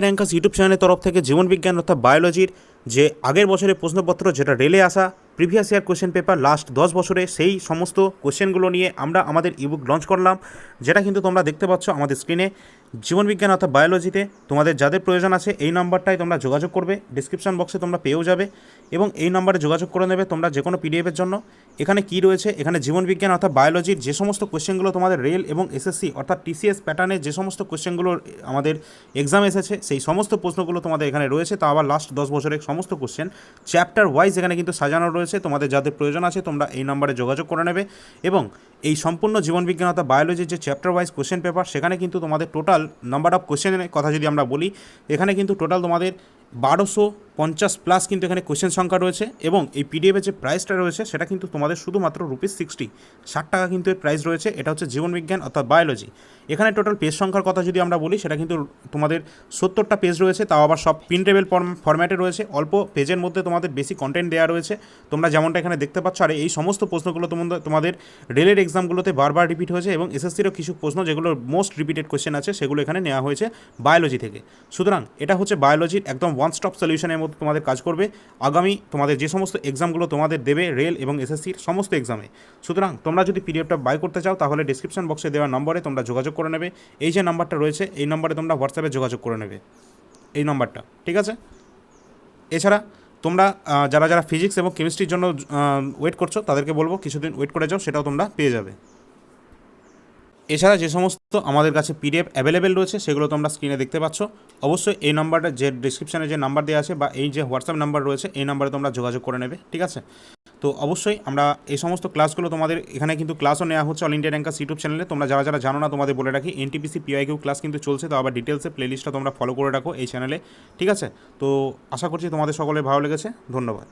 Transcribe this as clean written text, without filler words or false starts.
Rankers YouTube চ্যানেলের তরফ থেকে জীবনবিজ্ঞান অর্থাৎ বায়োলজির যে আগের বছরের প্রশ্নপত্র যেটা রেলে আসা previous year question paper last 10 বছরে সেই সমস্ত কোশ্চেনগুলো নিয়ে আমরা আমাদের ইবুক লঞ্চ করলাম, যেটা কিন্তু তোমরা দেখতে পাচ্ছ আমাদের স্ক্রিনে। জীবনবিজ্ঞান অর্থাৎ বায়োলজিতে তোমাদের যাদের প্রয়োজন আছে এই নাম্বারটায় তোমরা যোগাযোগ করবে, ডিসক্রিপশন বক্সে তোমরা পেয়েও যাবে এবং এই নাম্বারে যোগাযোগ করে নেবে তোমরা যে কোনো পিডিএফের জন্য। এখানে কি রয়েছে, এখানে জীবনবিজ্ঞান অর্থাৎ বায়োলজির যে সমস্ত কোশ্চেনগুলো তোমাদের রেল এবং এসএসসি অর্থাৎ টিসিএস প্যাটার্নে যে সমস্ত কোশ্চেনগুলো আমাদের এক্সাম এসেছে সেই সমস্ত প্রশ্নগুলো তোমাদের এখানে রয়েছে, তা আবার লাস্ট 10 বছরের সমস্ত কোশ্চেন চ্যাপ্টার ওয়াইজ এখানে কিন্তু সাজানো রয়েছে। তোমাদের যাদের প্রয়োজন আছে তোমরা এই নাম্বারে যোগাযোগ করে নেবে এবং এই সম্পূর্ণ জীবনবিজ্ঞান অর্থাৎ বায়োলজির যে চ্যাপ্টার ওয়াইজ কোশ্চেন পেপার সেখানে কিন্তু তোমাদের টোটাল নাম্বার অফ কোশ্চেনের কথা যদি আমরা বলি, এখানে কিন্তু টোটাল তোমাদের 1250+ কিন্তু এখানে কোশ্চেন সংখ্যা রয়েছে এবং এই পিডিএফের যে প্রাইসটা রয়েছে সেটা কিন্তু তোমাদের শুধুমাত্র ₹60 টাকা কিন্তু এর প্রাইস রয়েছে। এটা হচ্ছে জীবনবিজ্ঞান অর্থাৎ বায়োলজি। এখানে টোটাল পেজ সংখ্যার কথা যদি আমরা বলি সেটা কিন্তু তোমাদের 70টা পেজ রয়েছে, তাও আবার সব প্রিন্টেবল ফরম্যাটে রয়েছে, অল্প পেজের মধ্যে তোমাদের বেশি কন্টেন্ট দেওয়া রয়েছে তোমরা যেমনটা এখানে দেখতে পাচ্ছ। আর এই সমস্ত প্রশ্নগুলো তোমাদের রেলের এক্সামগুলোতে বারবার রিপিট হয়েছে এবং এসএসসিরও কিছু প্রশ্ন যেগুলো মোস্ট রিপিটেড কোশ্চেন আছে সেগুলো এখানে নেওয়া হয়েছে বায়োলজি থেকে। সুতরাং এটা হচ্ছে বায়োলজির একদম ওয়ান স্টপ সলিউশনের মধ্যে তোমাদের কাজ করবে আগামী তোমাদের যে সমস্ত এক্সামগুলো তোমাদের দেবে রেল এবং এসএসসির সমস্ত এক্সামে। সুতরাং তোমরা যদি পিডিএফটা বাই করতে চাও তাহলে ডিসক্রিপশন বক্সে দেওয়া নম্বরে তোমরা যোগাযোগ করে নেবে। এই যে নাম্বারটা রয়েছে এই নম্বরে তোমরা হোয়াটসঅ্যাপে যোগাযোগ করে নেবে, এই নাম্বারটা, ঠিক আছে। এছাড়া তোমরা যারা যারা ফিজিক্স এবং কেমিস্ট্রির জন্য ওয়েট করছো তাদেরকে বলবো কিছুদিন ওয়েট করে যাও, সেটাও তোমরা পেয়ে যাবে। এছাড়া যে সমস্ত আমাদের কাছে পিডিএফ অ্যাভেলেবেল রয়েছে সেগুলো তোমরা স্ক্রিনে দেখতে পাচ্ছ। অবশ্যই এই নাম্বারটা যে ডিসক্রিপশানে যে নাম্বার দেওয়া আছে বা এই যে হোয়াটসঅ্যাপ নাম্বার রয়েছে এই নাম্বারে তোমরা যোগাযোগ করে নেবে, ঠিক আছে। তো অবশ্যই আমরা এই সমস্ত ক্লাসগুলো তোমাদের এখানে কিন্তু ক্লাসও নেওয়া হচ্ছে অল ইন্ডিয়া র্যাঙ্কার্স ইউটিউব চ্যানেলে। তোমরা যারা যারা জানো না তোমাদের বলে রাখি, এনটিপিসি পিআইকিউ ক্লাস কিন্তু চলছে, তো আবার ডিটেলসে প্লেলিস্টটা তোমরা ফলো করে রাখো এই চ্যানেলে, ঠিক আছে। তো আশা করছি তোমাদের সকলে ভালো লেগেছে, ধন্যবাদ।